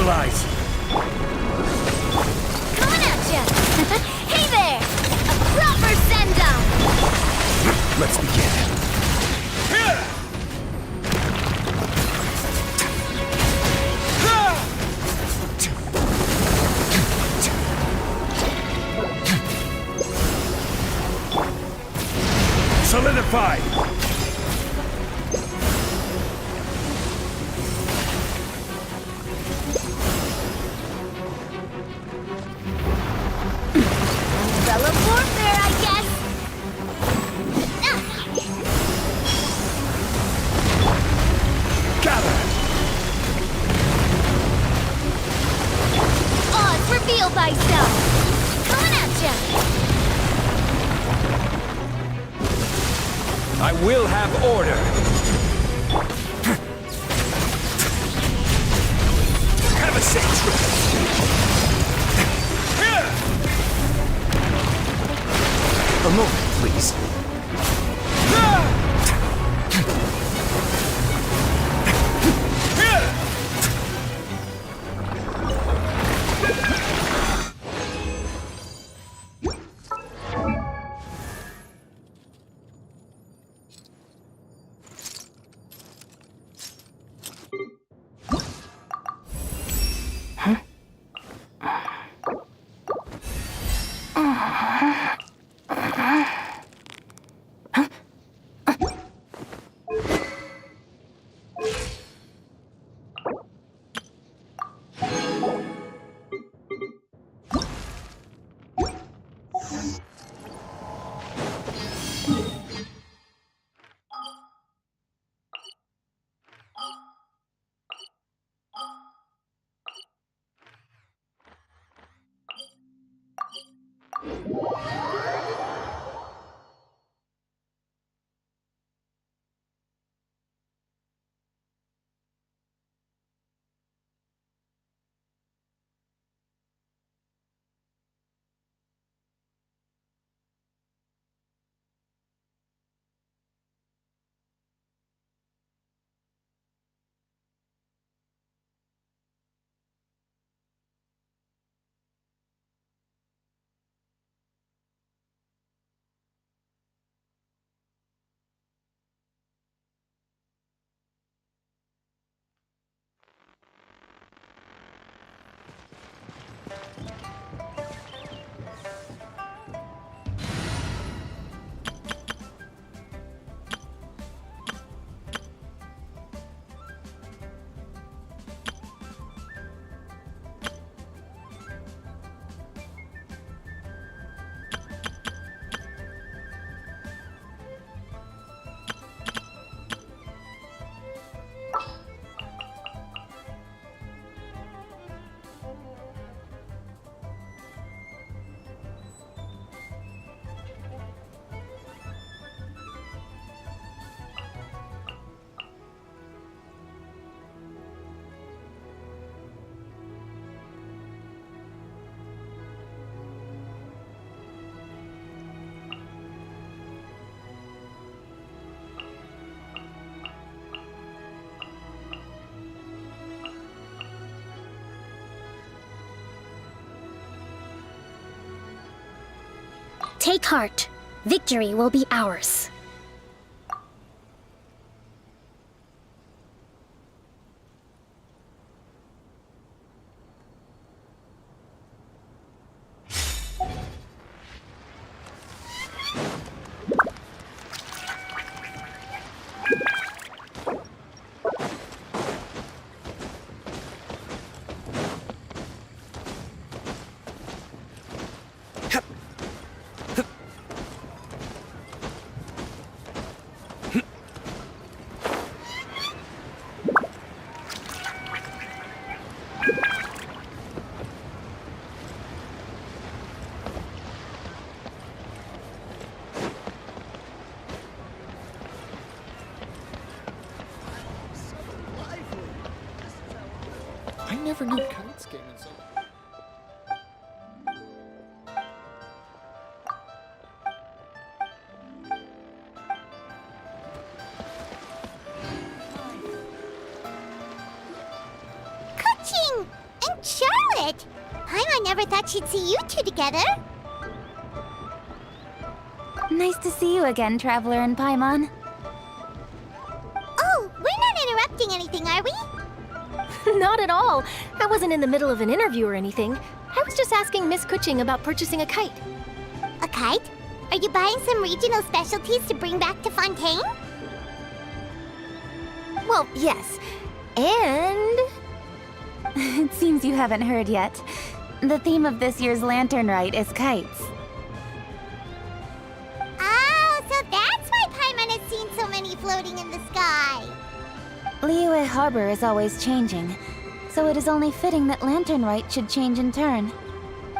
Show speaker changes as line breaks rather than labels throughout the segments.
Stabilize!
Coming at ya! Hey there! A proper send-down!
Let's begin. Solidify!
Umbrella warfare, I guess!
Gather!
Oz, reveal thyself! Coming at ya!
I will have order! Have a safe trip! A moment, please.
Take heart. Victory will be ours.
I never knew kites came in so.
Ka-ching! but Paimon never thought she'd see you two together.
Nice to see you again, Traveler and Paimon.
Oh, we're not interrupting anything, are we?
Not at all. I wasn't in the middle of an interview or anything. I was just asking Miss Kuching about purchasing a kite.
A kite? Are you buying some regional specialties to bring back to Fontaine?
Well, yes. And...
It seems you haven't heard yet. The theme of this year's Lantern Rite is kites.
Oh, so that's why Paimon has seen so many floating in the sky.
Liyue Harbor is always changing, so it is only fitting that Lantern Rite should change in turn.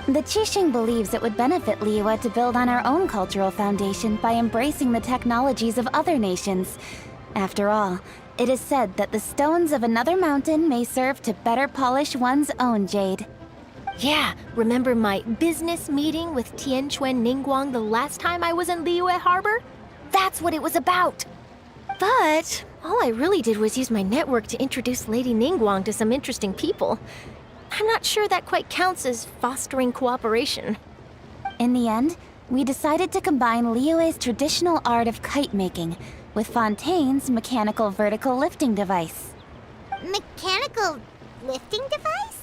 The Qixing believes it would benefit Liyue to build on our own cultural foundation by embracing the technologies of other nations. After all, it is said that the stones of another mountain may serve to better polish one's own jade.
yeah, remember my business meeting with Tianquan Ningguang the last time I was in Liyue Harbor? That's what it was about. But all I really did was use my network to introduce Lady Ningguang to some interesting people. I'm not sure that quite counts as fostering cooperation.
In the end, we decided to combine Liyue's traditional art of kite making with Fontaine's mechanical vertical lifting device.
Mechanical lifting device?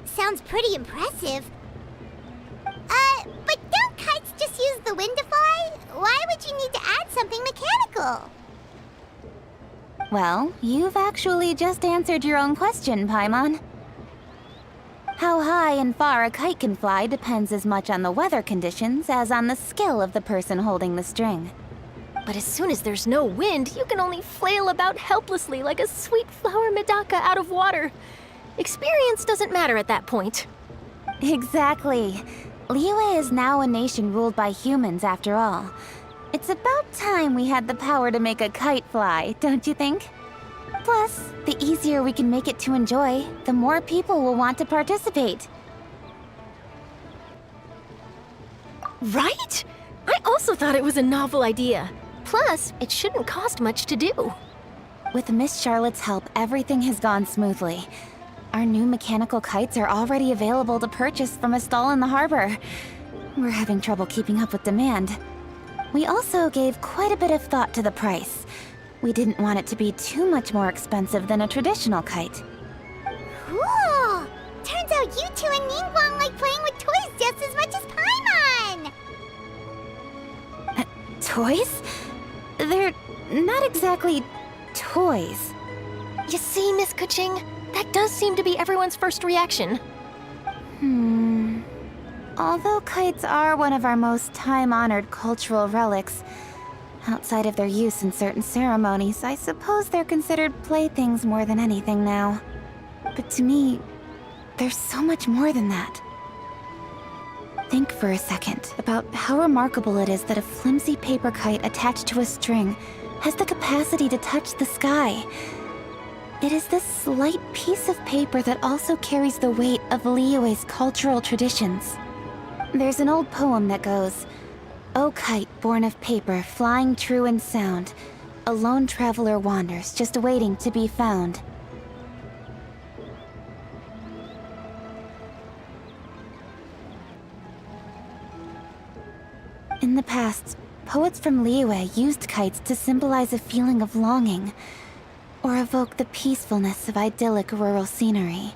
Sounds pretty impressive. But don't kites just use the wind to fly? Why would you need to add something mechanical?
Well, you've actually just answered your own question, Paimon. How high and far a kite can fly depends as much on the weather conditions as on the skill of the person holding the string.
But as soon as there's no wind, you can only flail about helplessly like a sweet flower medaka out of water. Experience doesn't matter at that point.
Exactly. Liyue is now a nation ruled by humans after all. It's about time we had the power to make a kite fly, don't you think? Plus, the easier we can make it to enjoy, the more people will want to participate.
Right? I also thought it was a novel idea. Plus, it shouldn't cost much to do.
With Miss Charlotte's help, everything has gone smoothly. Our new mechanical kites are already available to purchase from a stall in the harbor. We're having trouble keeping up with demand. We also gave quite a bit of thought to the price. We didn't want it to be too much more expensive than a traditional kite.
Cool! Turns out you two and Ningguang like playing with toys just as much as Paimon!
Toys? They're not exactly toys.
You see, Miss Kuching, that does seem to be everyone's first reaction.
Although kites are one of our most time-honored cultural relics, outside of their use in certain ceremonies, I suppose they're considered playthings more than anything now. But to me, there's so much more than that. Think for a second about how remarkable it is that a flimsy paper kite attached to a string has the capacity to touch the sky. It is this slight piece of paper that also carries the weight of Liyue's cultural traditions. There's an old poem that goes, "O kite born of paper, flying true and sound, a lone traveler wanders, just waiting to be found." In the past, poets from Liyue used kites to symbolize a feeling of longing, or evoke the peacefulness of idyllic rural scenery.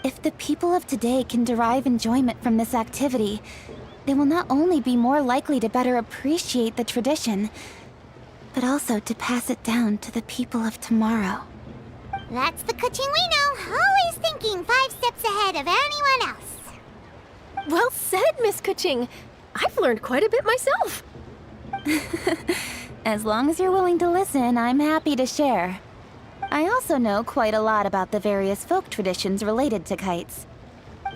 If the people of today can derive enjoyment from this activity, they will not only be more likely to better appreciate the tradition, but also to pass it down to the people of tomorrow.
That's the Kuching we know, always thinking 5 steps ahead of anyone else.
Well said, Miss Kuching. I've learned quite a bit myself.
As long as you're willing to listen, I'm happy to share. I also know quite a lot about the various folk traditions related to kites.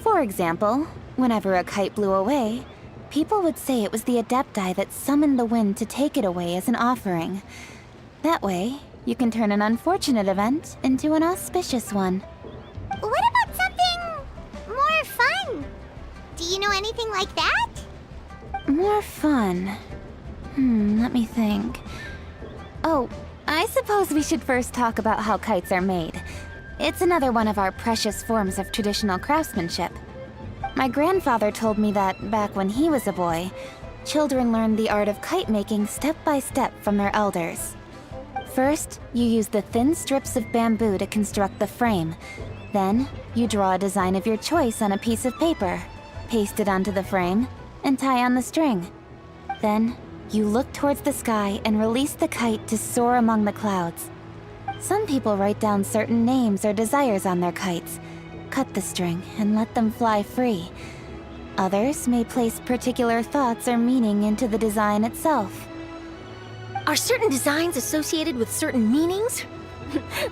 For example, whenever a kite blew away, people would say it was the Adepti that summoned the wind to take it away as an offering. That way, you can turn an unfortunate event into an auspicious one.
What about something more fun? Do you know anything like that?
More fun. Let me think. Oh, I suppose we should first talk about how kites are made. It's another one of our precious forms of traditional craftsmanship. My grandfather told me that back when he was a boy, children learned the art of kite making step by step from their elders. First, you use the thin strips of bamboo to construct the frame. Then, you draw a design of your choice on a piece of paper, paste it onto the frame, and tie on the string. Then, you look towards the sky and release the kite to soar among the clouds. Some people write down certain names or desires on their kites, cut the string, and let them fly free. Others may place particular thoughts or meaning into the design itself.
Are certain designs associated with certain meanings?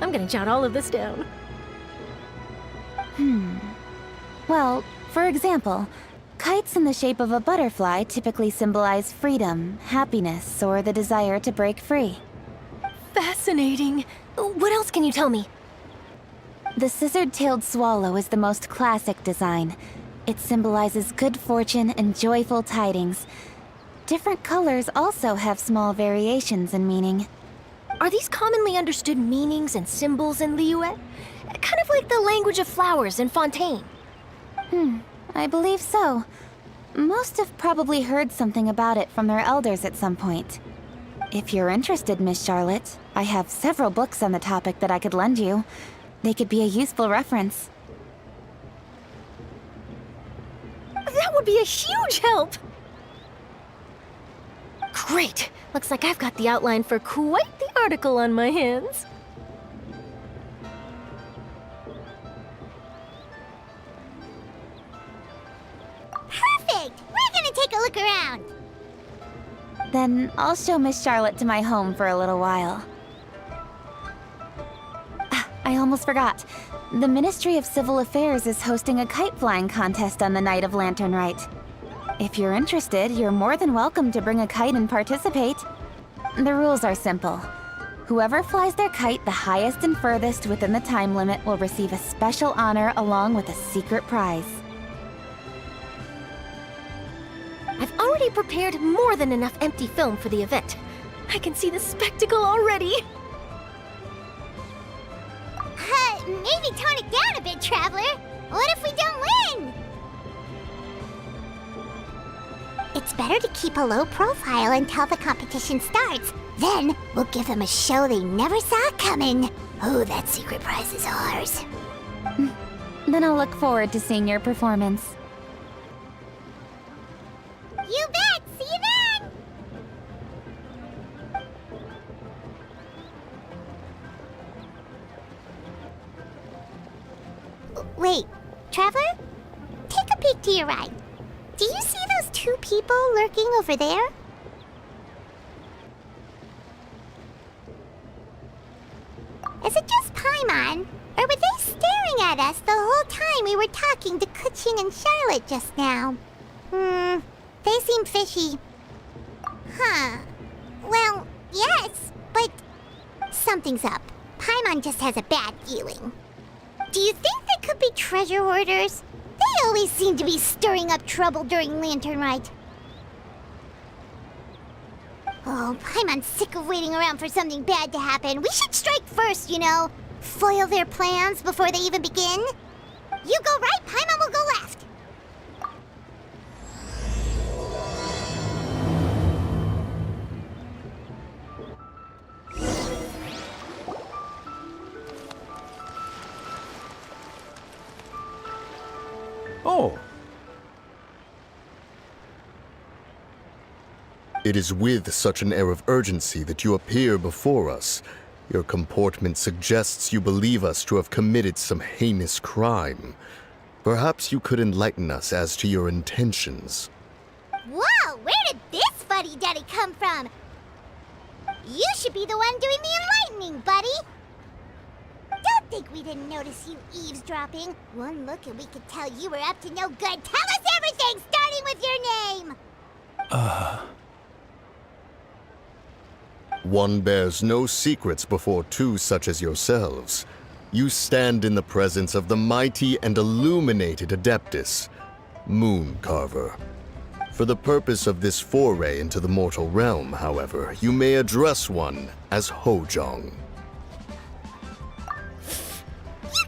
I'm gonna jot all of this down.
Well, for example, kites in the shape of a butterfly typically symbolize freedom, happiness, or the desire to break free.
Fascinating. What else can you tell me?
The scissor-tailed swallow is the most classic design. It symbolizes good fortune and joyful tidings. Different colors also have small variations in meaning.
Are these commonly understood meanings and symbols in Liyue? Kind of like the language of flowers in Fontaine.
I believe so. Most have probably heard something about it from their elders at some point. If you're interested, Miss Charlotte, I have several books on the topic that I could lend you. They could be a useful reference.
That would be a huge help! Great! Looks like I've got the outline for quite the article on my hands.
Perfect! We're gonna take a look around.
Then I'll show Miss Charlotte to my home for a little while. I almost forgot. The Ministry of Civil Affairs is hosting a kite flying contest on the night of Lantern Rite. If you're interested, you're more than welcome to bring a kite and participate. The rules are simple. Whoever flies their kite the highest and furthest within the time limit will receive a special honor along with a secret prize.
I've already prepared more than enough empty film for the event. I can see the spectacle already.
Maybe tone it down a bit, Traveler. What if we don't win? It's better to keep a low profile until the competition starts. Then we'll give them a show they never saw coming. Oh, that secret prize is ours.
Then I'll look forward to seeing your performance.
You bet! See you then! Wait, Traveler? Take a peek to your right. Do you see those two people lurking over there? Is it just Paimon? Or were they staring at us the whole time we were talking to Kuching and Charlotte just now? They seem fishy. Huh. Well, yes, but something's up. Paimon just has a bad feeling. Do you think they could be treasure hoarders? They always seem to be stirring up trouble during Lantern Rite. Oh, Paimon's sick of waiting around for something bad to happen. We should strike first, you know. Foil their plans before they even begin. You go right, Paimon will go left.
Oh,
It is with such an air of urgency that you appear before us. Your comportment suggests you believe us to have committed some heinous crime. Perhaps you could enlighten us as to your intentions.
Whoa, where did this fuddy-duddy come from? You should be the one doing the enlightening, buddy. Don't think we didn't notice you eavesdropping. One look and we could tell you were up to no good. Tell us everything, starting with your name.
One bears no secrets before two such as yourselves. You stand in the presence of the mighty and illuminated Adeptus, Moon Carver. For the purpose of this foray into the mortal realm, however, you may address one as Hojong.
You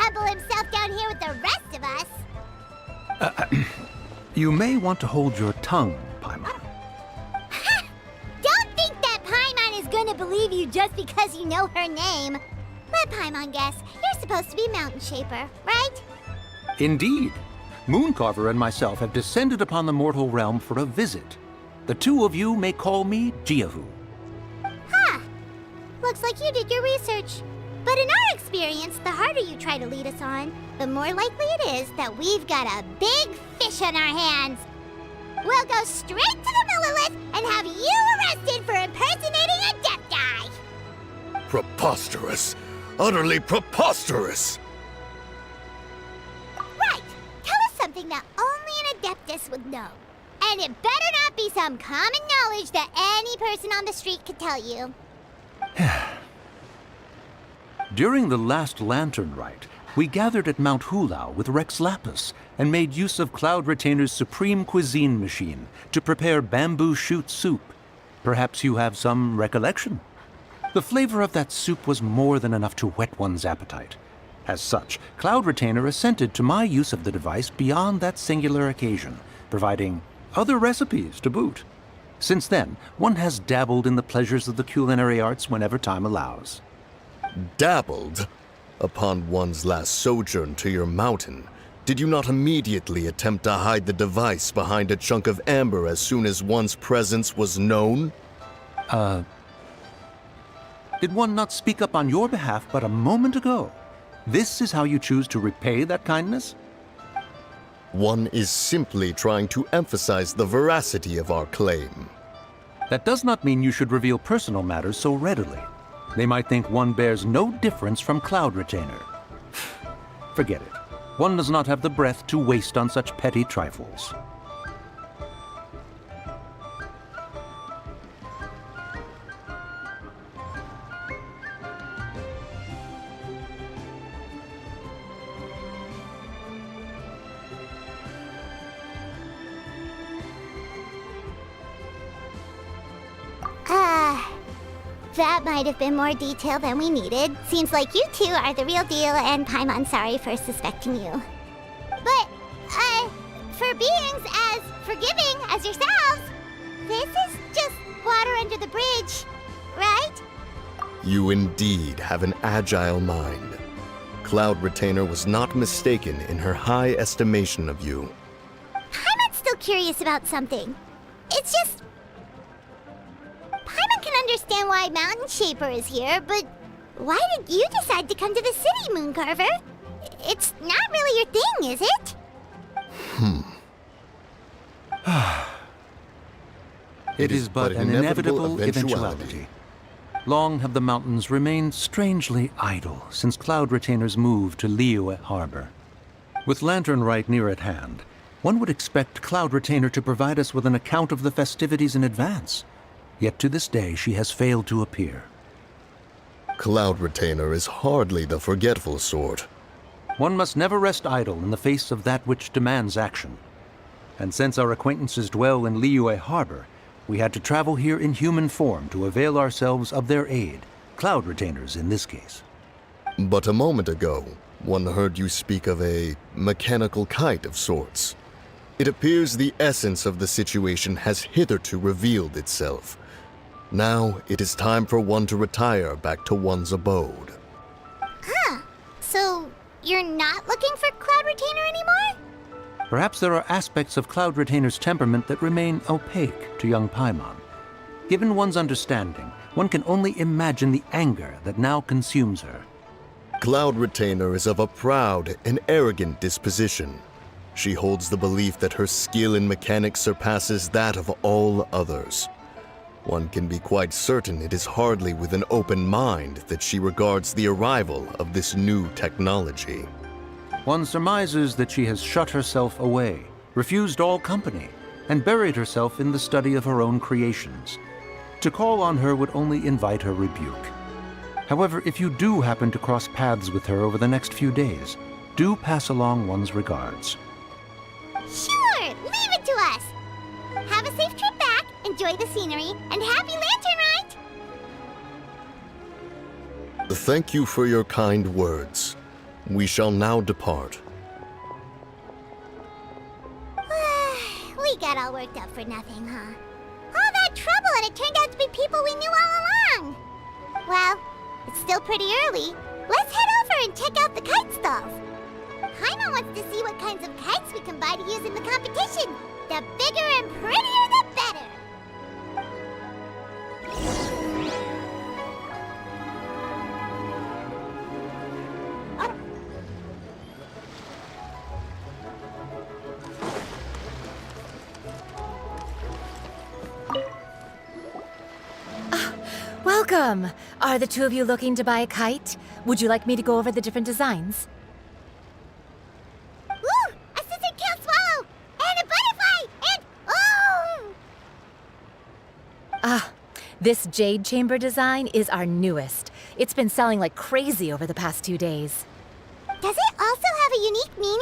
assemble himself down here with the rest of us.
You may want to hold your tongue, Paimon.
Don't think that Paimon is gonna believe you just because you know her name. Let Paimon guess. You're supposed to be Mountain Shaper, right?
Indeed. Mooncarver and myself have descended upon the mortal realm for a visit. The two of you may call me Jiahu.
Huh. Looks like you did your research. But in our experience, the harder you try to lead us on, the more likely it is that we've got a big fish on our hands. We'll go straight to the Millilith and have you arrested for impersonating a Adepti.
Preposterous! Utterly preposterous!
Right. Tell us something that only an Adeptus would know. And it better not be some common knowledge that any person on the street could tell you.
During the last Lantern Rite, we gathered at Mount Hulao with Rex Lapis and made use of Cloud Retainer's supreme cuisine machine to prepare bamboo shoot soup. Perhaps you have some recollection? The flavor of that soup was more than enough to whet one's appetite. As such, Cloud Retainer assented to my use of the device beyond that singular occasion, providing other recipes to boot. Since then, one has dabbled in the pleasures of the culinary arts whenever time allows.
Dabbled? Upon one's last sojourn to your mountain, did you not immediately attempt to hide the device behind a chunk of amber as soon as one's presence was known?
Did one not speak up on your behalf but a moment ago? This is how you choose to repay that kindness?
One is simply trying to emphasize the veracity of our claim.
That does not mean you should reveal personal matters so readily. They might think one bears no difference from Cloud Retainer. Forget it. One does not have the breath to waste on such petty trifles.
That might have been more detail than we needed. Seems like you two are the real deal, and Paimon sorry for suspecting you. But, for beings as forgiving as yourselves, this is just water under the bridge, right?
You indeed have an agile mind. Cloud Retainer was not mistaken in her high estimation of you.
Paimon's still curious about something. It's just... Paimon can understand why Mountain Shaper is here, but why did you decide to come to the city, Mooncarver? It's not really your thing, is it?
It is but an inevitable eventuality. Long have the mountains remained strangely idle since Cloud Retainer's move to Liyue Harbor. With Lantern Rite near at hand, one would expect Cloud Retainer to provide us with an account of the festivities in advance. Yet to this day she has failed to appear.
Cloud Retainer is hardly the forgetful sort.
One must never rest idle in the face of that which demands action. And since our acquaintances dwell in Liyue Harbor, we had to travel here in human form to avail ourselves of their aid, Cloud Retainers in this case.
But a moment ago, one heard you speak of a mechanical kite of sorts. It appears the essence of the situation has hitherto revealed itself. Now it is time for one to retire back to one's abode.
Huh. So, you're not looking for Cloud Retainer anymore?
Perhaps there are aspects of Cloud Retainer's temperament that remain opaque to young Paimon. Given one's understanding, one can only imagine the anger that now consumes her.
Cloud Retainer is of a proud and arrogant disposition. She holds the belief that her skill in mechanics surpasses that of all others. One can be quite certain it is hardly with an open mind that she regards the arrival of this new technology.
One surmises that she has shut herself away, refused all company, and buried herself in the study of her own creations. To call on her would only invite her rebuke. However, if you do happen to cross paths with her over the next few days, do pass along one's regards.
Sure, leave it to us. Have a safe trip back, enjoy the scenery, and happy Lantern Rite!
Thank you for your kind words. We shall now depart.
We got all worked up for nothing, huh? All that trouble and it turned out to be people we knew all along. Well, it's still pretty early. Let's head over and check out the kite stalls. Paimon wants to see what kinds of kites we can buy to use in the competition. The bigger and prettier, the better.
Welcome! Are the two of you looking to buy a kite? Would you like me to go over the different designs?
Ooh! A scissor-tail swallow! And a butterfly! And... oh!
This Jade Chamber design is our newest. It's been selling like crazy over the past 2 days.
Does it also have a unique meaning?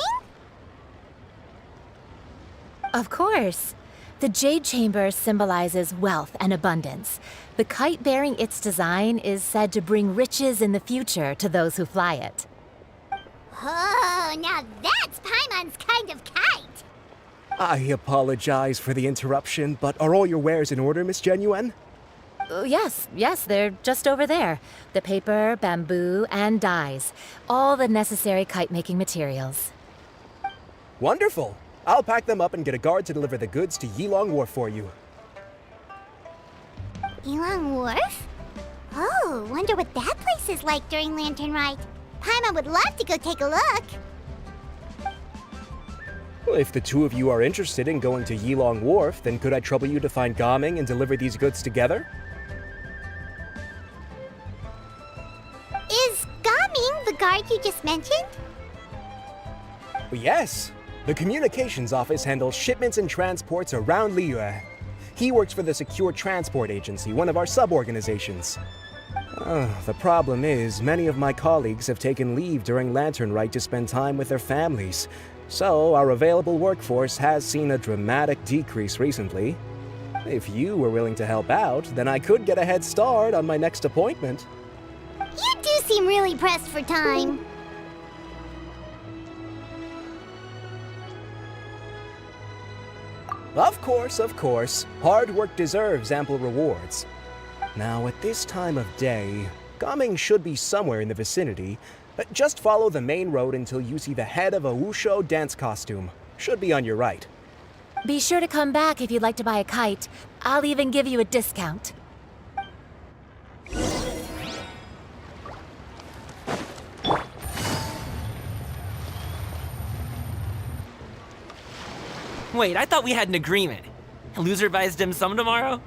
Of course. The Jade Chamber symbolizes wealth and abundance. The kite bearing its design is said to bring riches in the future to those who fly it.
Oh, now that's Paimon's kind of kite!
I apologize for the interruption, but are all your wares in order, Miss Genuine?
Yes, they're just over there. The paper, bamboo, and dyes. All the necessary kite-making materials.
Wonderful! I'll pack them up and get a guard to deliver the goods to Yilong Wharf for you.
Yilong Wharf? Oh, wonder what that place is like during Lantern Rite. Paimon would love to go take a look.
Well, if the two of you are interested in going to Yilong Wharf, then could I trouble you to find Gaming and deliver these goods together?
Is Gaming the guard you just mentioned?
Well, yes. The communications office handles shipments and transports around Liyue. He works for the Secure Transport Agency, one of our sub-organizations. The problem is, many of my colleagues have taken leave during Lantern Rite to spend time with their families. So, our available workforce has seen a dramatic decrease recently. If you were willing to help out, then I could get a head start on my next appointment.
You do seem really pressed for time.
Of course. Hard work deserves ample rewards. Now, at this time of day, Gaming should be somewhere in the vicinity. But just follow the main road until you see the head of a Wushu dance costume. Should be on your right.
Be sure to come back if you'd like to buy a kite. I'll even give you a discount.
Wait, I thought we had an agreement. Loser buys dim sum tomorrow?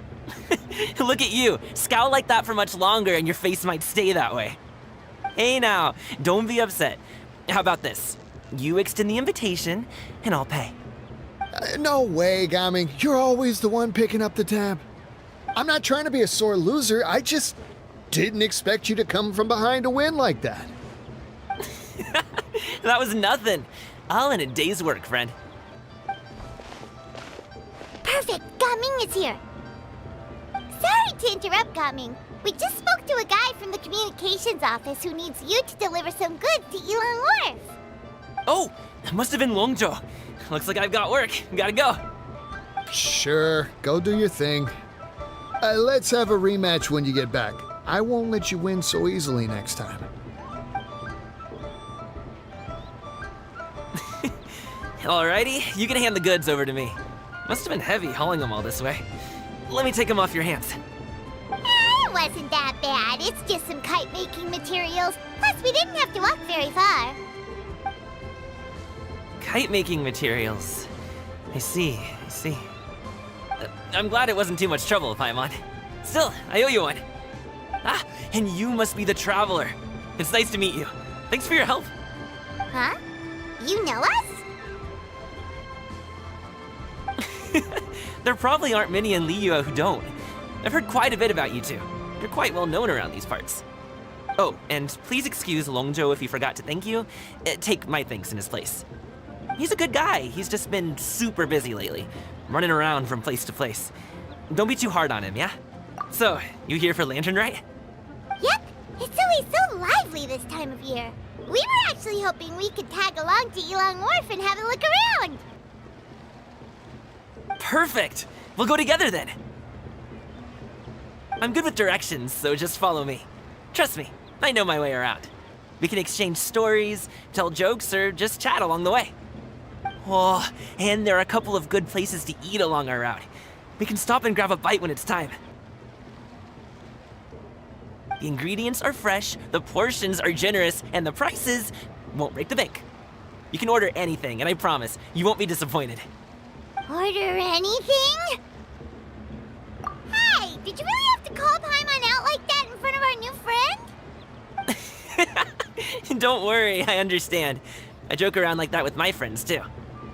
Look at you, scowl like that for much longer and your face might stay that way. Hey now, don't be upset. How about this? You extend the invitation, and I'll pay.
No way, Gaming. You're always the one picking up the tab. I'm not trying to be a sore loser. I just didn't expect you to come from behind to win like that.
That was nothing. All in a day's work, friend.
Perfect, Gaming is here. Sorry to interrupt, Gaming. We just spoke to a guy from the communications office who needs you to deliver some goods to Yilong Wharf.
Oh, that must have been Longzhou. Looks like I've got work. Gotta go.
Sure, go do your thing. Let's have a rematch when you get back. I won't let you win so easily next time.
Alrighty, you can hand the goods over to me. Must have been heavy hauling them all this way. Let me take them off your hands.
It wasn't that bad. It's just some kite-making materials. Plus, we didn't have to walk very far.
Kite-making materials. I see. I'm glad it wasn't too much trouble, Paimon. Still, I owe you one. Ah, and you must be the traveler. It's nice to meet you. Thanks for your help.
Huh? You know us?
There probably aren't many in Liyue who don't. I've heard quite a bit about you two. You're quite well known around these parts. Oh, and please excuse Longzhou if he forgot to thank you. Take my thanks in his place. He's a good guy. He's just been super busy lately, running around from place to place. Don't be too hard on him, yeah? So, you here for Lantern Rite?
Yep. It's always so lively this time of year. We were actually hoping we could tag along to Elong Wharf and have a look around.
Perfect! We'll go together then. I'm good with directions, so just follow me. Trust me, I know my way around. We can exchange stories, tell jokes, or just chat along the way. Oh, and there are a couple of good places to eat along our route. We can stop and grab a bite when it's time. The ingredients are fresh, the portions are generous, and the prices won't break the bank. You can order anything, and I promise, you won't be disappointed.
Order anything? Hey, did you really have to call Paimon out like that in front of our new friend?
Don't worry, I understand. I joke around like that with my friends, too.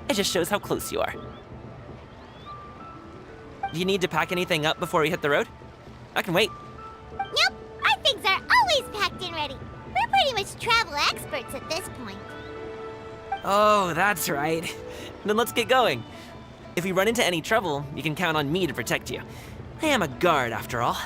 It just shows how close you are. Do you need to pack anything up before we hit the road? I can wait.
Nope, our things are always packed and ready. We're pretty much travel experts at this point.
Oh, that's right. Then let's get going. If we run into any trouble, you can count on me to protect you. I am a guard, after all.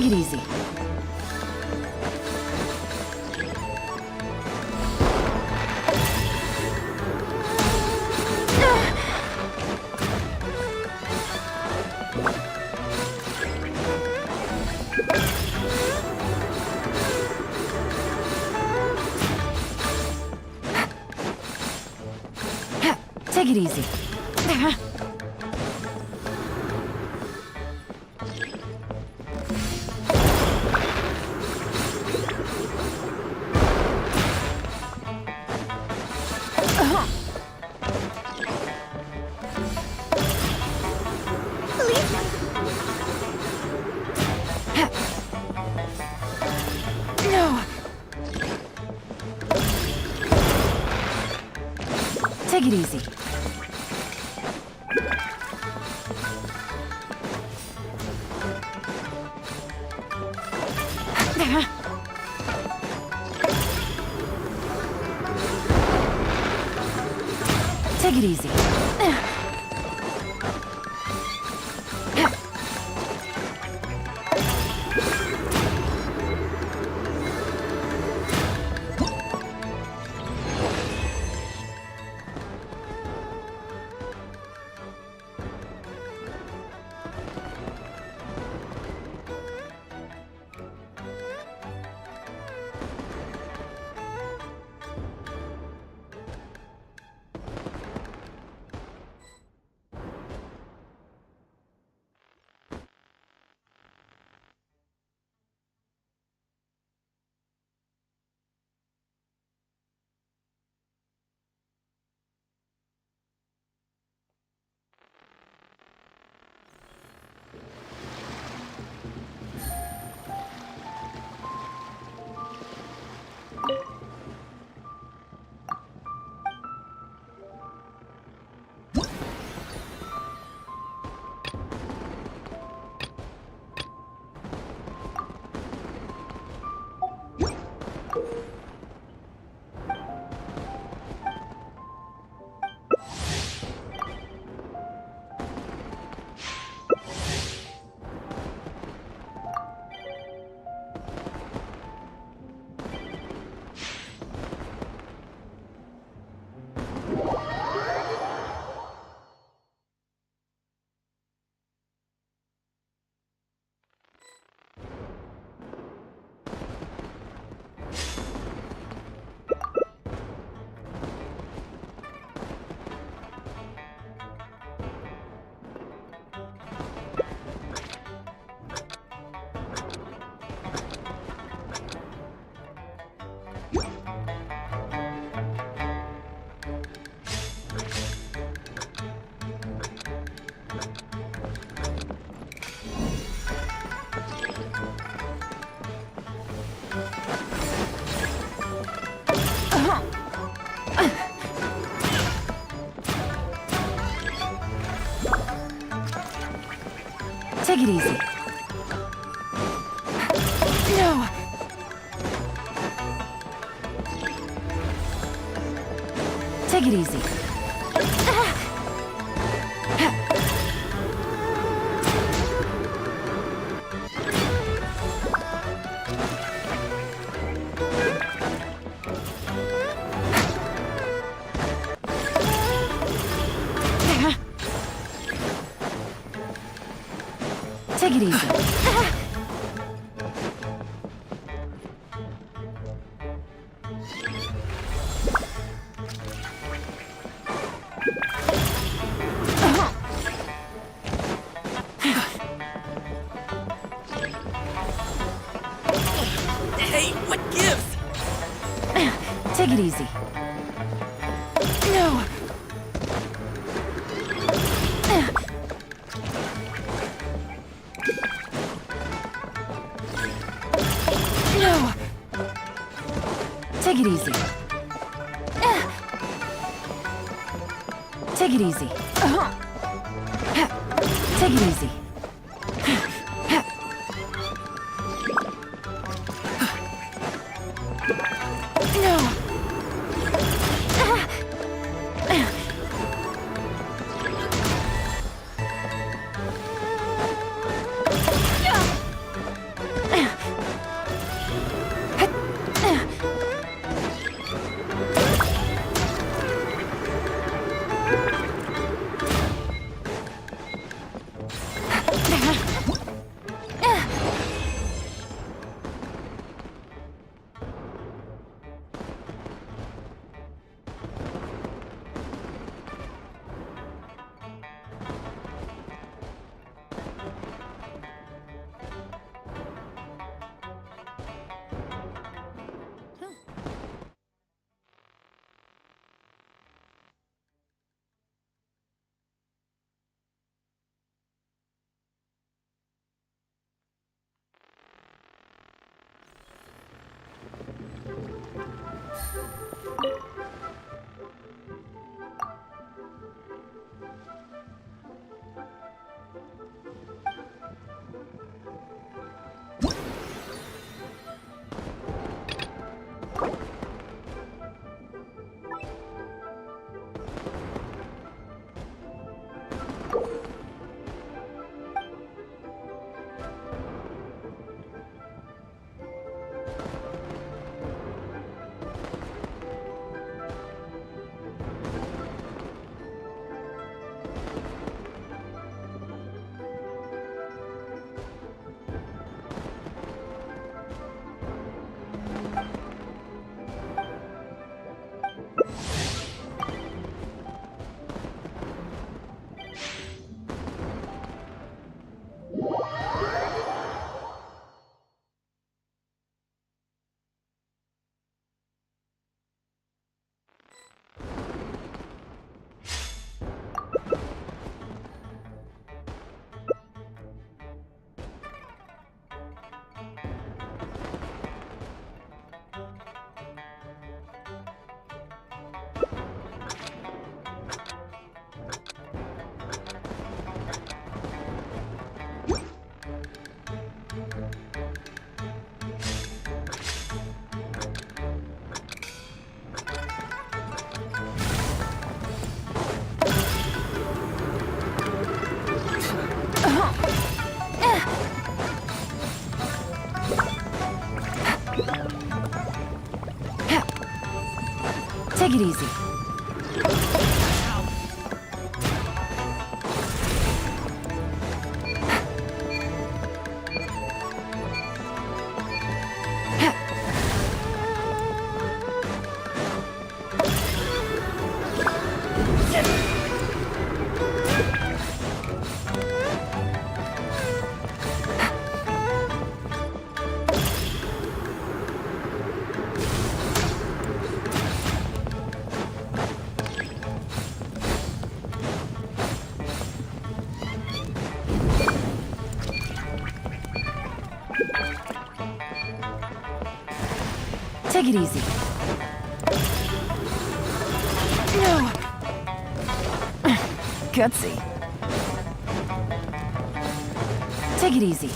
Take it easy. Take it easy. No. Take it easy. Take it easy. Take it easy. No. Take it easy. Take it easy.
Hey, what gives?
Take it easy. No. No. Take it easy. Take it easy. Take it easy. No. Take it easy. Take it easy. No. Gutsy. Take it easy.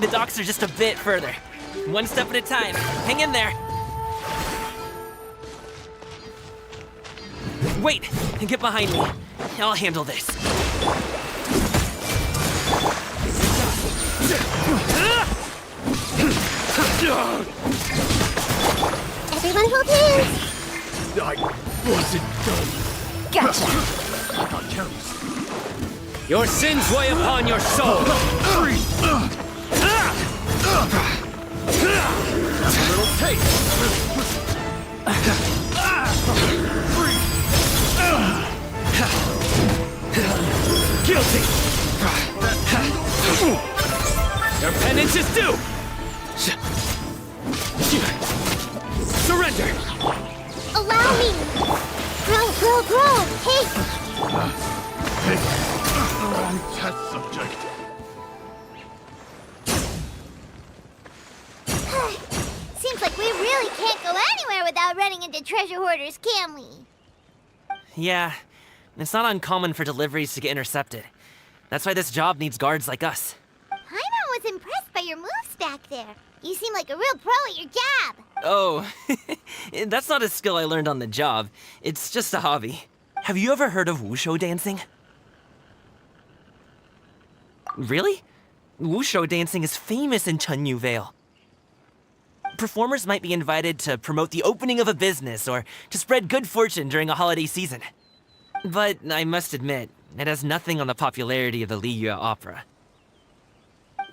The docks are just a bit further. One step at a time. Hang in there. Wait, get behind me. I'll handle this.
Everyone hold hands.
I wasn't done.
Gotcha.
Your sins weigh upon your soul.
Just a little taste.
Guilty. Your penance is due. Surrender.
Allow me. Grow, grow, grow. Hey.
The wrong test subject.
Seems like we really can't go anywhere without running into treasure hoarders, can we?
Yeah, it's not uncommon for deliveries to get intercepted. That's why this job needs guards like us.
Paimon was impressed by your moves back there. You seem like a real pro at your job.
Oh, that's not a skill I learned on the job. It's just a hobby. Have you ever heard of wushu dancing? Really? Wushu dancing is famous in Chunyu Vale. Performers might be invited to promote the opening of a business or to spread good fortune during a holiday season. But I must admit, it has nothing on the popularity of the Liyue Opera.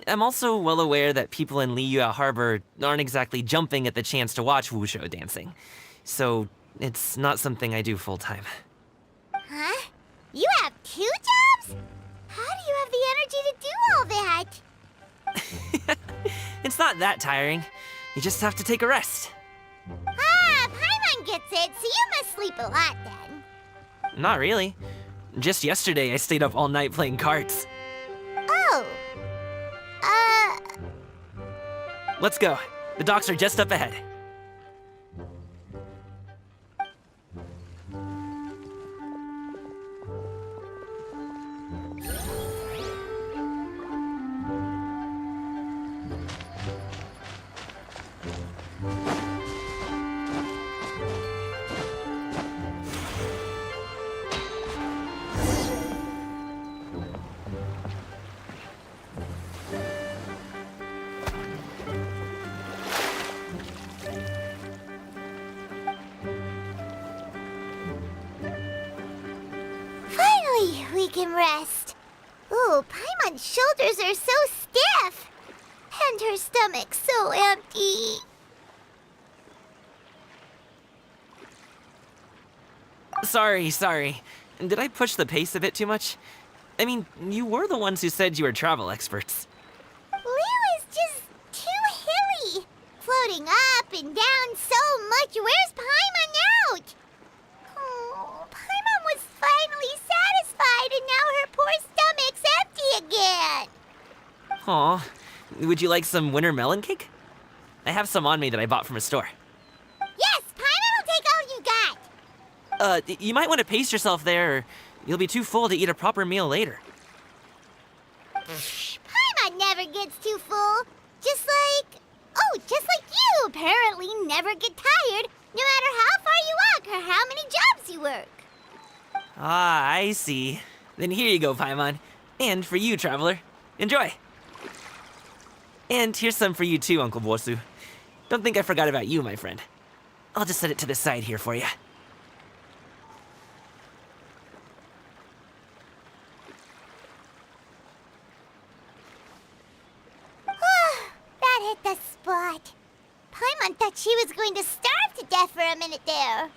I'm also well aware that people in Liyue Harbor aren't exactly jumping at the chance to watch wushu dancing. So, it's not something I do full-time.
Huh? You have 2 jobs? How do you have the energy to do all that?
It's not that tiring. You just have to take a rest.
Ah, Paimon gets it, so you must sleep a lot then.
Not really. Just yesterday, I stayed up all night playing cards.
Oh.
Let's go. The docks are just up ahead.
Finally, we can rest. Ooh, Paimon's shoulders are so stiff. And her stomach so empty.
Sorry. Did I push the pace a bit too much? I mean, you were the ones who said you were travel experts.
Liyue is just too hilly. Floating up and down so much. Where's Paimon out? Oh, Paimon was finally satisfied and now her poor stomach's empty again.
Aw, would you like some winter melon cake? I have some on me that I bought from a store.
Yes, Paimon will take all you got.
You might want to pace yourself there, or you'll be too full to eat a proper meal later.
Paimon never gets too full. Just like you apparently never get tired, no matter how far you walk or how many jobs you work.
Ah, I see. Then here you go, Paimon. And for you, traveler. Enjoy. And here's some for you too, Uncle Bosu. Don't think I forgot about you, my friend. I'll just set it to the side here for you.
That hit the spot. Paimon thought she was going to starve to death for a minute there.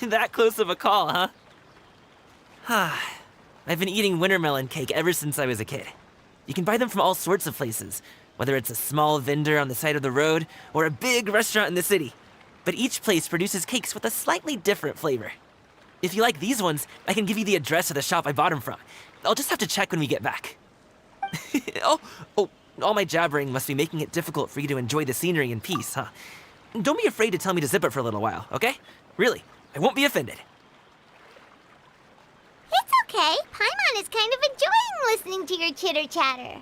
That close of a call, huh? I've been eating winter melon cake ever since I was a kid. You can buy them from all sorts of places, whether it's a small vendor on the side of the road or a big restaurant in the city. But each place produces cakes with a slightly different flavor. If you like these ones, I can give you the address of the shop I bought them from. I'll just have to check when we get back. Oh, all my jabbering must be making it difficult for you to enjoy the scenery in peace, huh? Don't be afraid to tell me to zip it for a little while, okay? Really, I won't be offended.
It's okay. Paimon is kind of enjoying listening to your chitter-chatter.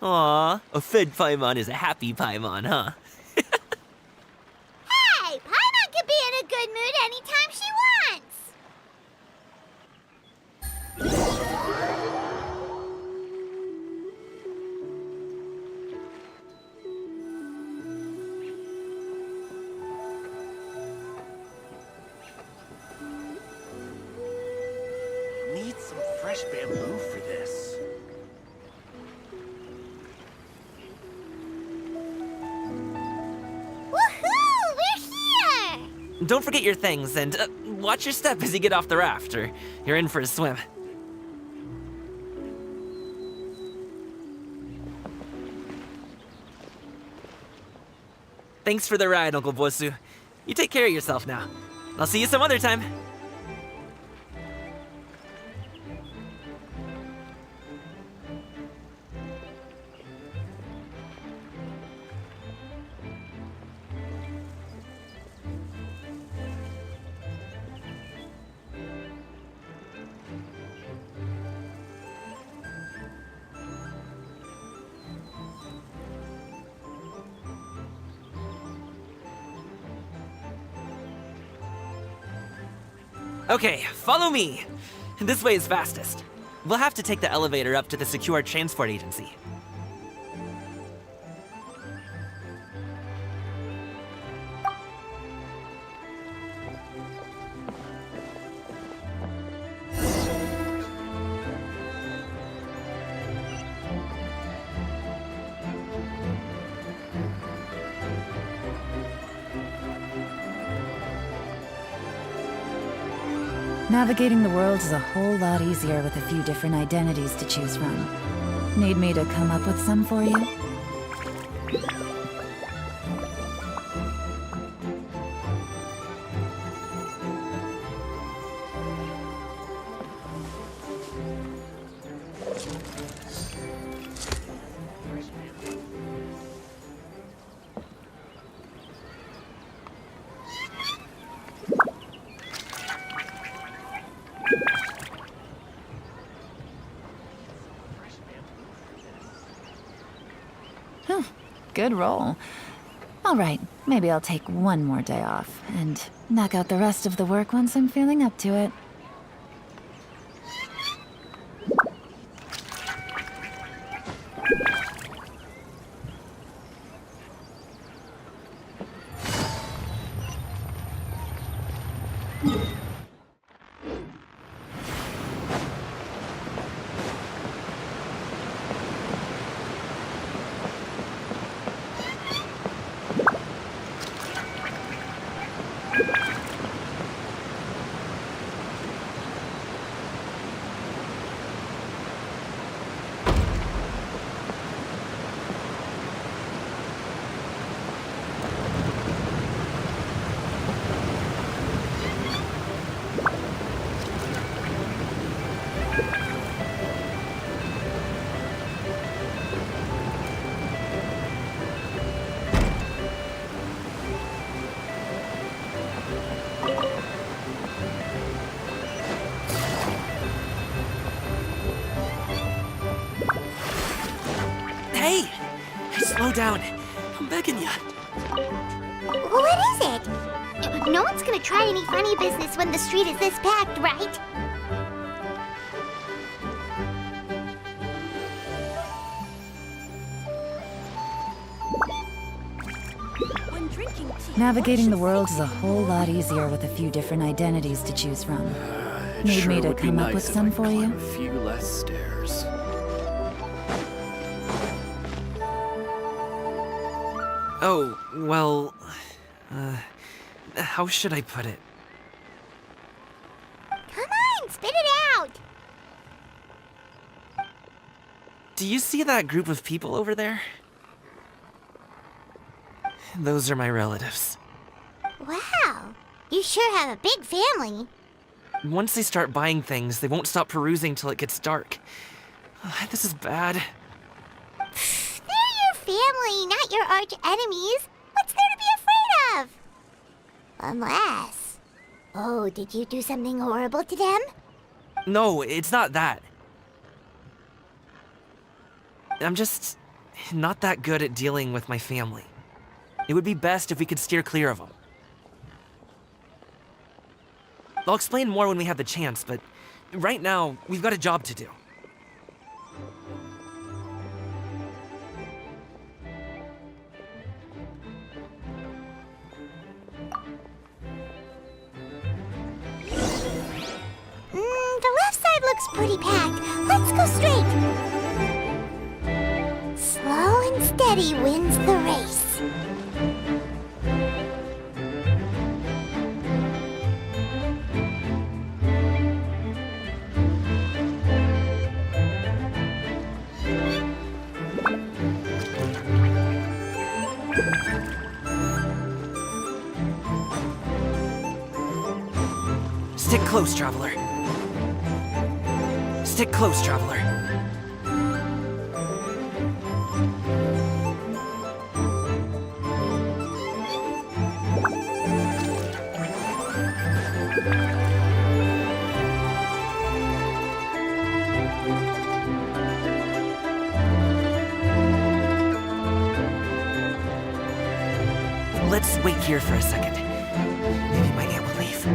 Aw, a fed Paimon is a happy Paimon, huh?
Hey, Paimon can be in a good mood anytime she wants.
Need some fresh bamboo for this.
Woohoo! We're here!
Don't forget your things, and watch your step as you get off the raft, or you're in for a swim. Thanks for the ride, Uncle Bosu. You take care of yourself now. I'll see you some other time. Okay, follow me. This way is fastest. We'll have to take the elevator up to the secure transport agency.
Navigating the world is a whole lot easier with a few different identities to choose from. Need me to come up with some for you? Good roll. All right, maybe I'll take one more day off and knock out the rest of the work once I'm feeling up to it.
Hey! Slow down. I'm begging you.
What is it? No one's gonna try any funny business when the street is this packed, right?
Navigating the world is a whole lot easier with a few different identities to choose from. Need me to come up with some for you?
A few less stairs.
Oh, well... how should I put it?
Come on, spit it out!
Do you see that group of people over there? Those are my relatives.
Wow, you sure have a big family.
Once they start buying things, they won't stop perusing till it gets dark. This is bad.
They're your family, not your arch enemies. What's there to be afraid of? Unless... Oh, did you do something horrible to them?
No, it's not that. I'm just not that good at dealing with my family. It would be best if we could steer clear of them. I'll explain more when we have the chance, but right now, we've got a job to do.
The left side looks pretty packed. Let's go straight. Slow and steady wins the race.
Stick close, Traveler. Stick close, Traveler. Let's wait here for a second. Maybe my aunt will leave.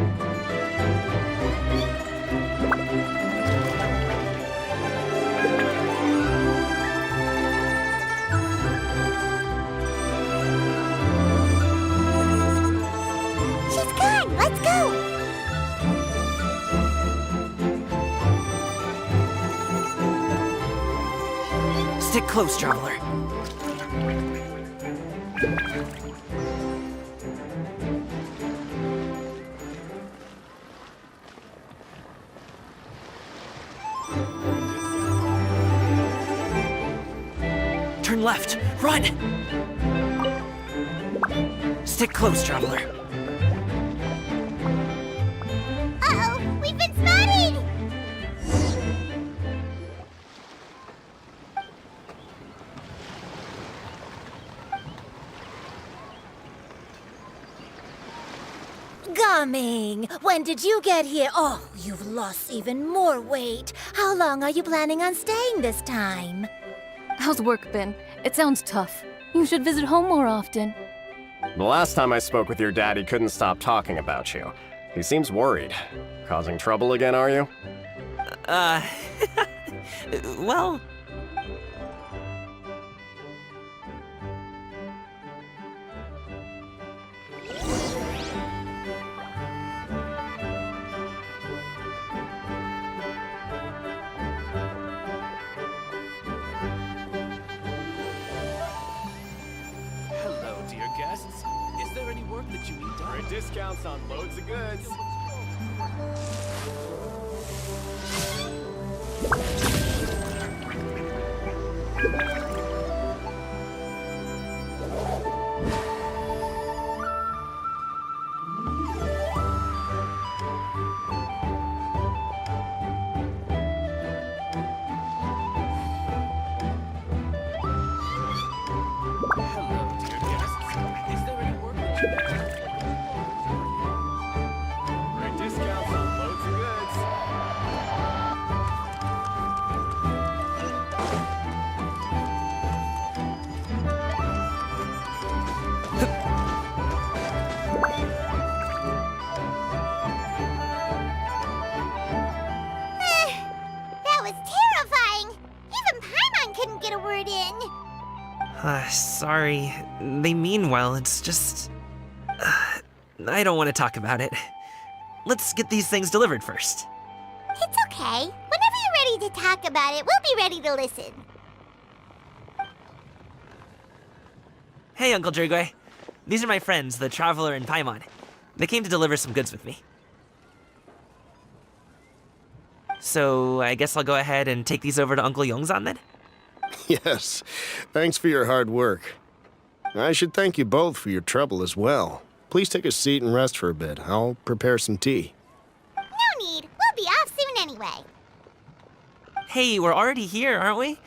She's gone. Let's go.
Stick close, Traveler. Turn left. Run! Stick close, Traveler.
Uh-oh, we've been spotted!
Gumming! When did you get here? Oh, you've lost even more weight. How long are you planning on staying this time?
How's work been? It sounds tough. You should visit home more often.
The last time I spoke with your dad, he couldn't stop talking about you. He seems worried. Causing trouble again, are you?
Well...
Hello, dear guests. Is there any work that you need done?
Great discounts on loads of goods.
Hello, dear guests. Is there any work that you need done?
Great discounts on loads of goods.
That was terrifying. Even Paimon couldn't get a word in.
Sorry. They mean well, it's just... I don't want to talk about it. Let's get these things delivered first.
It's okay. Whenever you're ready to talk about it, we'll be ready to listen.
Hey, Uncle Drigway. These are my friends, the Traveler and Paimon. They came to deliver some goods with me. So, I guess I'll go ahead and take these over to Uncle Yongzan then?
Yes, thanks for your hard work. I should thank you both for your trouble as well. Please take a seat and rest for a bit. I'll prepare some tea.
No need. We'll be off soon anyway.
Hey, we're already here, aren't we?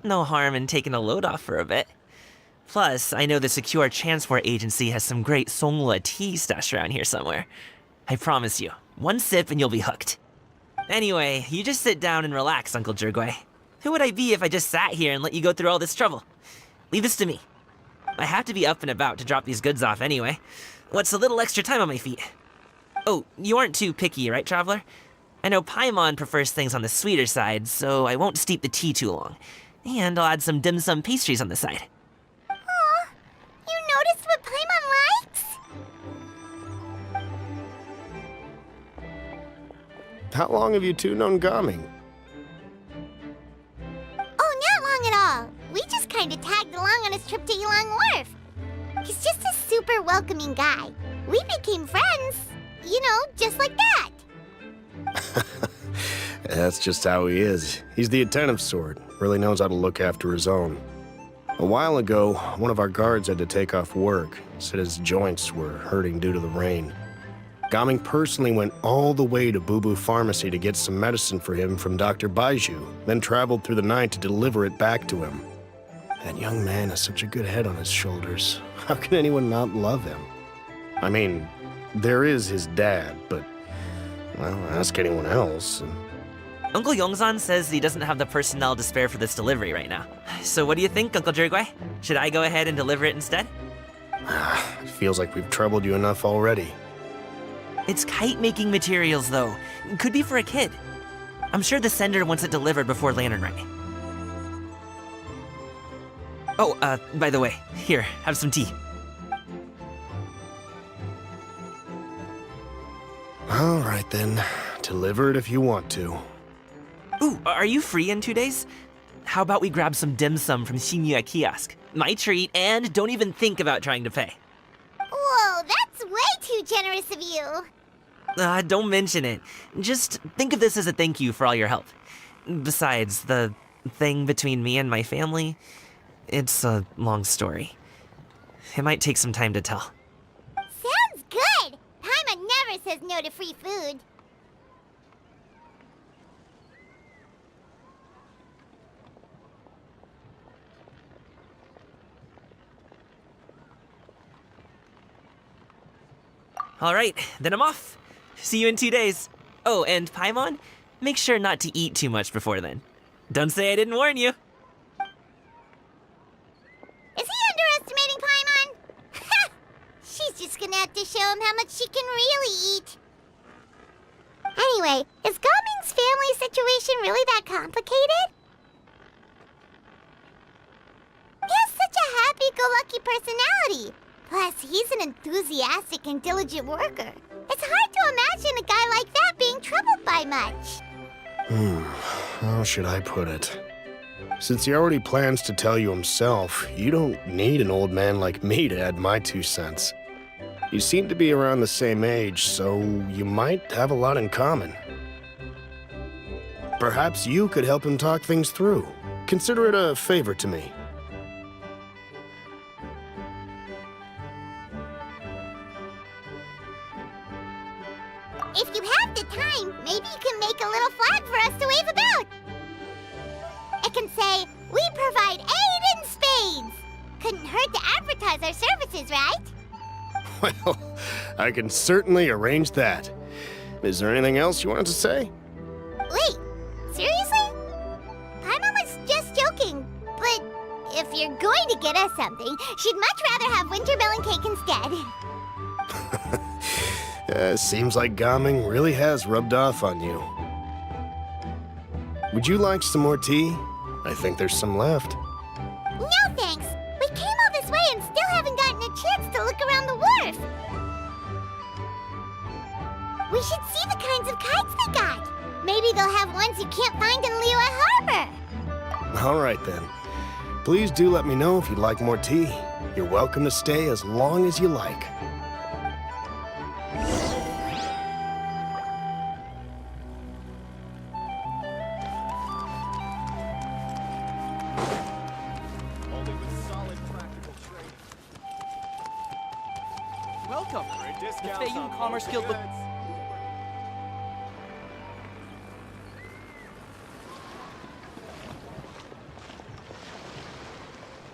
No harm in taking a load off for a bit. Plus, I know the Secure Transport Agency has some great Songhua tea stashed around here somewhere. I promise you, one sip and you'll be hooked. Anyway, you just sit down and relax, Uncle Jirgway. Who would I be if I just sat here and let you go through all this trouble? leave this to me. I have to be up and about to drop these goods off anyway. What's a little extra time on my feet? Oh, you aren't too picky, right, Traveler? I know Paimon prefers things on the sweeter side, so I won't steep the tea too long. And I'll add some dim sum pastries on the side.
Aw, you noticed what Paimon likes?
How long have you two known Gaming?
Oh, not long at all. We just kind of tagged along on his trip to Yulong Wharf. He's just a super welcoming guy. We became friends, you know, just like that.
That's just how he is. He's the attentive sort, really knows how to look after his own. A while ago, one of our guards had to take off work, said his joints were hurting due to the rain. Gaming personally went all the way to Boo Boo Pharmacy to get some medicine for him from Dr. Baiju, then traveled through the night to deliver it back to him. That young man has such a good head on his shoulders. How can anyone not love him? I mean, there is his dad, but, well, ask anyone else.
Uncle Yongzan says he doesn't have the personnel to spare for this delivery right now. So what do you think, Uncle Jirgwai? Should I go ahead and deliver it instead?
It feels like we've troubled you enough already.
It's kite-making materials, though. Could be for a kid. I'm sure the sender wants it delivered before Lantern Rite. Oh, by the way, here, have some tea.
All right then, deliver it if you want to.
Ooh, are you free in 2 days? How about we grab some dim sum from Shinya Kiosk? My treat, and don't even think about trying to pay.
Whoa, that's way too generous of you.
Don't mention it. Just think of this as a thank you for all your help. Besides, the thing between me and my family, it's a long story. It might take some time to tell.
Sounds good. Paimon never says no to free food.
All right, then I'm off. See you in 2 days. Oh, and Paimon, make sure not to eat too much before then. Don't say I didn't warn you.
Is he underestimating Paimon? Ha! She's just gonna have to show him how much she can really eat. Anyway, is Gaming's family situation really that complicated? He has such a happy-go-lucky personality. Plus, he's an enthusiastic and diligent worker. It's hard to imagine a guy like that being troubled by much.
How should I put it? Since he already plans to tell you himself, you don't need an old man like me to add my 2 cents. You seem to be around the same age, so you might have a lot in common. Perhaps you could help him talk things through. Consider it a favor to me.
If you have the time, maybe you can make a little flag for us to wave about. It can say, "We provide aid in spades." Couldn't hurt to advertise our services, right?
Well, I can certainly arrange that. Is there anything else you wanted to say?
Wait, seriously? Paimon was just joking, but if you're going to get us something, she'd much rather have winter melon cake instead.
Seems like Gaming really has rubbed off on you. Would you like some more tea? I think there's some left.
No thanks. We came all this way and still haven't gotten a chance to look around the wharf. We should see the kinds of kites they got. Maybe they'll have ones you can't find in Liyue Harbor.
All right then. Please do let me know if you'd like more tea. You're welcome to stay as long as you like.
Welcome. The Feiyun Commerce Guild look...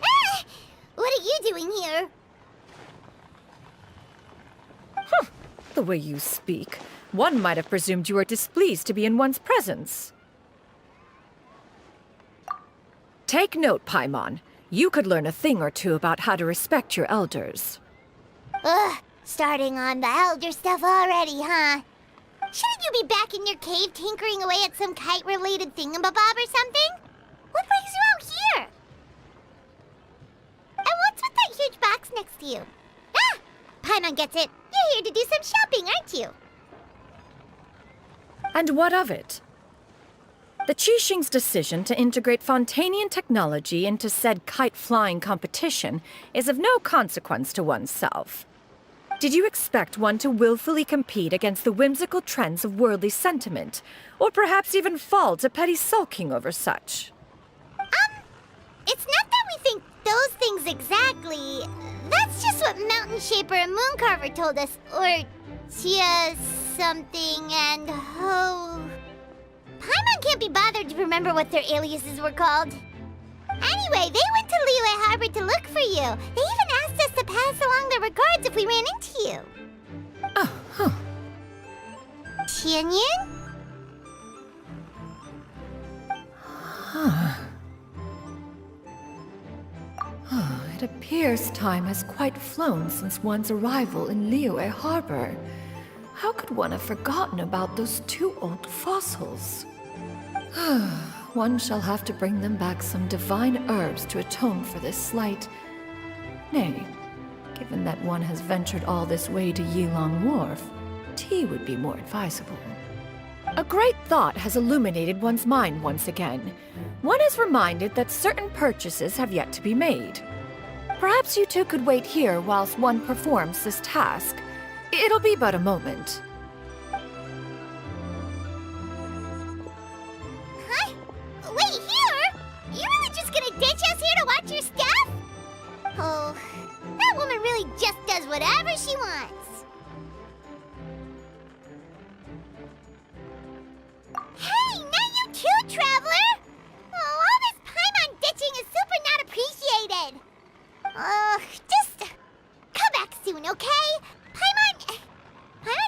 Ah! What are you doing here?
The way you speak, one might have presumed you were displeased to be in one's presence. Take note, Paimon. You could learn a thing or two about how to respect your elders.
Ugh, starting on the elder stuff already, huh? Shouldn't you be back in your cave tinkering away at some kite-related thingamabob or something? What brings you out here? And what's with that huge box next to you? Ah! Paimon gets it. You're here to do some shopping, aren't you?
And what of it? The Qixing's decision to integrate Fontanian technology into said kite-flying competition is of no consequence to oneself. Did you expect one to willfully compete against the whimsical trends of worldly sentiment, or perhaps even fall to petty sulking over such?
It's not that we think those things exactly. That's just what Mountain Shaper and Mooncarver told us. Or Tia something and Ho. Paimon can't be bothered to remember what their aliases were called. Anyway, they went to Liyue Harbor to look for you. They even asked us to pass along their regards if we ran into you.
Oh, huh.
Tianyun?
Huh. It appears time has quite flown since one's arrival in Liyue Harbor. How could one have forgotten about those two old fossils? One shall have to bring them back some divine herbs to atone for this slight. Nay, given that one has ventured all this way to Yilong Wharf, tea would be more advisable. A great thought has illuminated one's mind once again. One is reminded that certain purchases have yet to be made. Perhaps you two could wait here whilst one performs this task. It'll be but a moment.
Huh? Wait, here? You really just gonna ditch us here to watch your stuff? Oh, that woman really just does whatever she wants. Hey, not you too, Traveler! Oh, all this Paimon ditching is super not appreciated. Just come back soon, okay? Paimon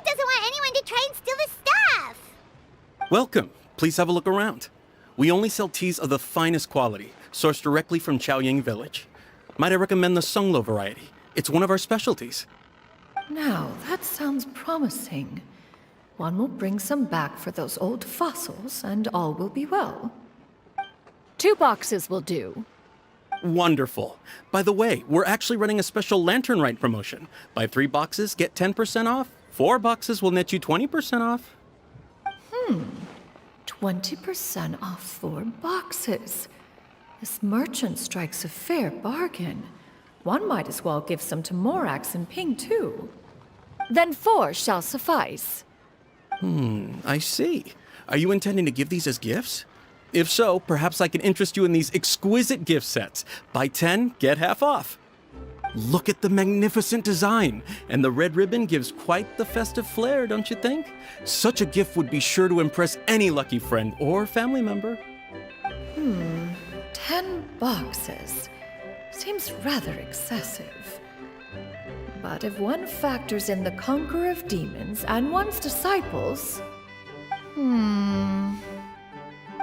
doesn't want anyone to try and steal his stuff.
Welcome. Please have a look around. We only sell teas of the finest quality, sourced directly from Chaoying Village. Might I recommend the Sunglo variety? It's one of our specialties.
Now, that sounds promising. One will bring some back for those old fossils, and all will be well.
2 boxes will do.
Wonderful. By the way, we're actually running a special Lantern Rite promotion. Buy 3 boxes, get 10% off. 4 boxes will net you 20% off.
20% off 4 boxes. This merchant strikes a fair bargain. One might as well give some to Morax and Ping, too.
Then 4 shall suffice.
I see. Are you intending to give these as gifts? If so, perhaps I can interest you in these exquisite gift sets. Buy 10, get half off. Look at the magnificent design, and the red ribbon gives quite the festive flair, don't you think? Such a gift would be sure to impress any lucky friend or family member.
10 boxes. Seems rather excessive. But if one factors in the Conqueror of Demons and one's disciples...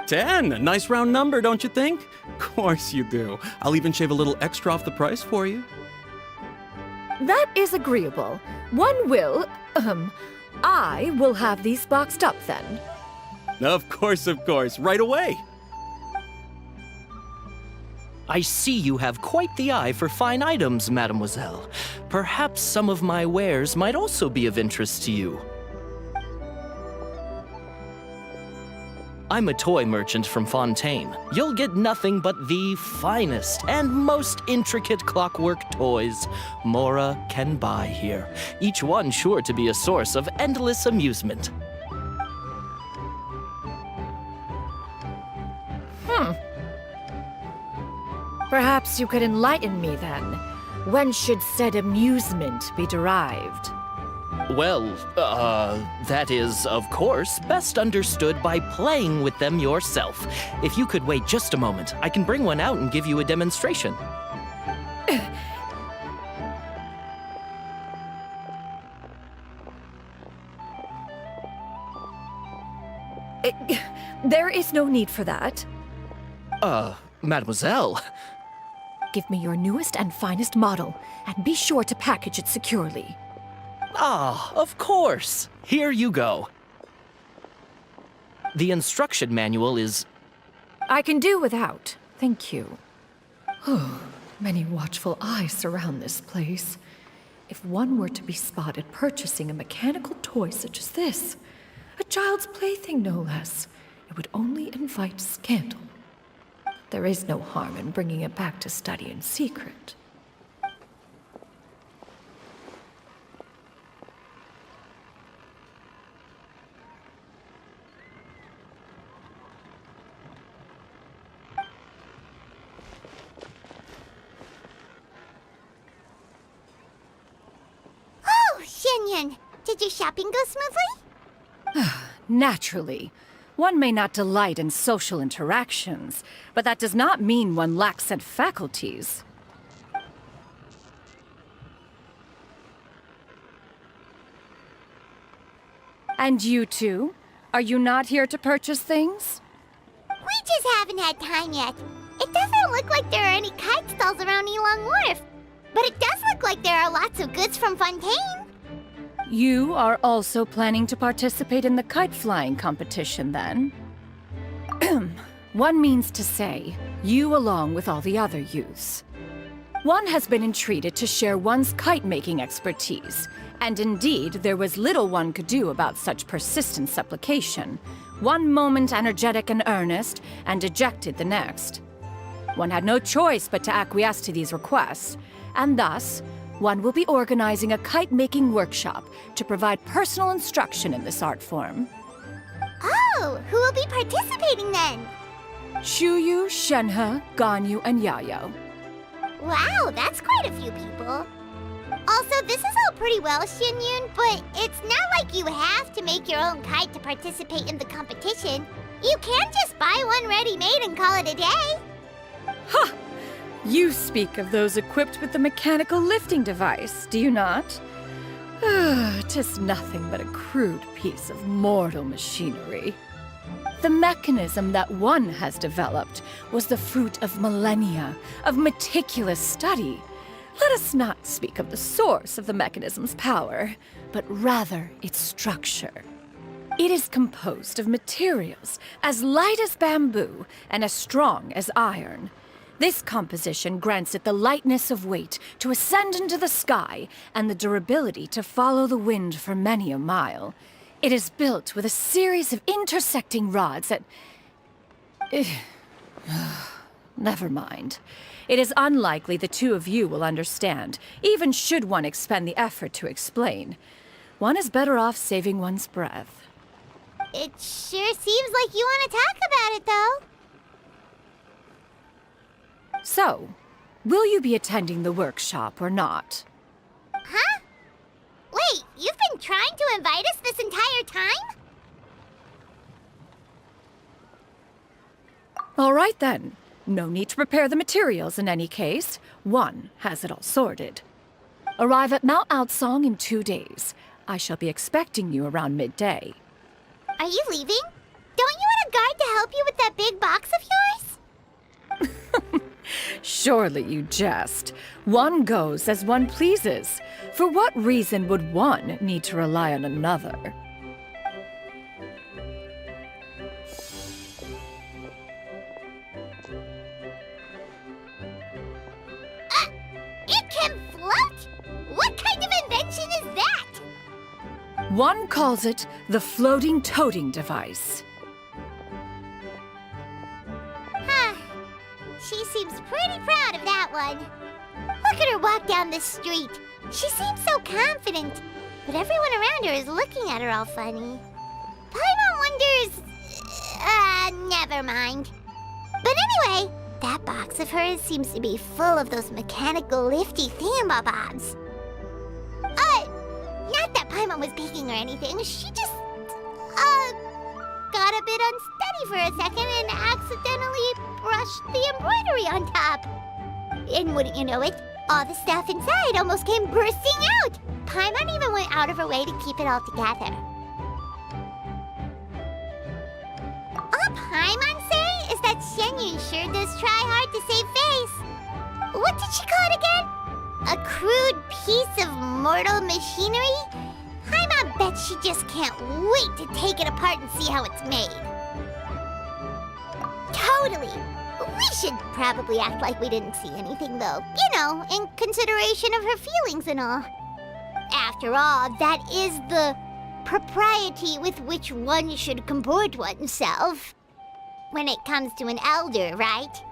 10, a nice round number, don't you think? Of course you do. I'll even shave a little extra off the price for you.
That is agreeable. One will, I will have these boxed up then.
Of course, right away.
I see you have quite the eye for fine items, mademoiselle. Perhaps some of my wares might also be of interest to you. I'm a toy merchant from Fontaine. You'll get nothing but the finest and most intricate clockwork toys Mora can buy here, each one sure to be a source of endless amusement.
Perhaps you could enlighten me then. When should said amusement be derived?
Well, that is, of course, best understood by playing with them yourself. If you could wait just a moment, I can bring one out and give you a demonstration.
There is no need for that.
Mademoiselle.
Give me your newest and finest model, and be sure to package it securely.
Ah, of course. Here you go. The instruction manual is...
I can do without, thank you. Oh, many watchful eyes surround this place. If one were to be spotted purchasing a mechanical toy such as this, a child's plaything no less, it would only invite scandal. There is no harm in bringing it back to study in secret.
Oh, Xianyun, did your shopping go smoothly?
Naturally. One may not delight in social interactions, but that does not mean one lacks said faculties. And you two? Are you not here to purchase things?
We just haven't had time yet. It doesn't look like there are any kite stalls around Elong Wharf, but it does look like there are lots of goods from Fontaine.
You are also planning to participate in the kite flying competition, then? One means to say, you along with all the other youths. One has been entreated to share one's kite-making expertise, and indeed, there was little one could do about such persistent supplication. One moment energetic and earnest, and dejected the next. One had no choice but to acquiesce to these requests, and thus, one will be organizing a kite-making workshop to provide personal instruction in this art form.
Oh, who will be participating then?
Shuyu, Shenhe, Ganyu, and Yayo.
Wow, that's quite a few people. Also, this is all pretty well, Xianyun, but it's not like you have to make your own kite to participate in the competition. You can just buy one ready-made and call it a day.
Ha! You speak of those equipped with the mechanical lifting device, do you not? Tis nothing but a crude piece of mortal machinery. The mechanism that one has developed was the fruit of millennia of meticulous study. Let us not speak of the source of the mechanism's power, but rather its structure. It is composed of materials as light as bamboo and as strong as iron. This composition grants it the lightness of weight to ascend into the sky and the durability to follow the wind for many a mile. It is built with a series of intersecting rods that... Never mind. It is unlikely the two of you will understand, even should one expend the effort to explain. One is better off saving one's breath.
It sure seems like you want to talk about it, though.
So, will you be attending the workshop or not?
Huh? Wait, you've been trying to invite us this entire time?
All right then. No need to prepare the materials in any case. One has it all sorted. Arrive at Mount Outsong in 2 days. I shall be expecting you around midday.
Are you leaving? Don't you want a guard to help you with that big box of yours?
Surely you jest. One goes as one pleases. For what reason would one need to rely on another?
It can float? What kind of invention is that?
One calls it the floating toting device.
Huh. She seems pretty proud of that one. Look at her walk down the street. She seems so confident, but everyone around her is looking at her all funny. Paimon wonders... never mind. But anyway, that box of hers seems to be full of those mechanical lifty thingamabobs. Not that Paimon was peeking or anything. She just, got a bit unsteady for a second and accidentally brushed the embroidery on top. And wouldn't you know it, all the stuff inside almost came bursting out. Paimon even went out of her way to keep it all together. All Paimon say is that Xianyun sure does try hard to save face. What did she call it again? A crude piece of mortal machinery? Paimon bets she just can't wait to take it apart and see how it's made. Totally. We should probably act like we didn't see anything, though. You know, in consideration of her feelings and all. After all, that is the propriety with which one should comport oneself. When it comes to an elder, right?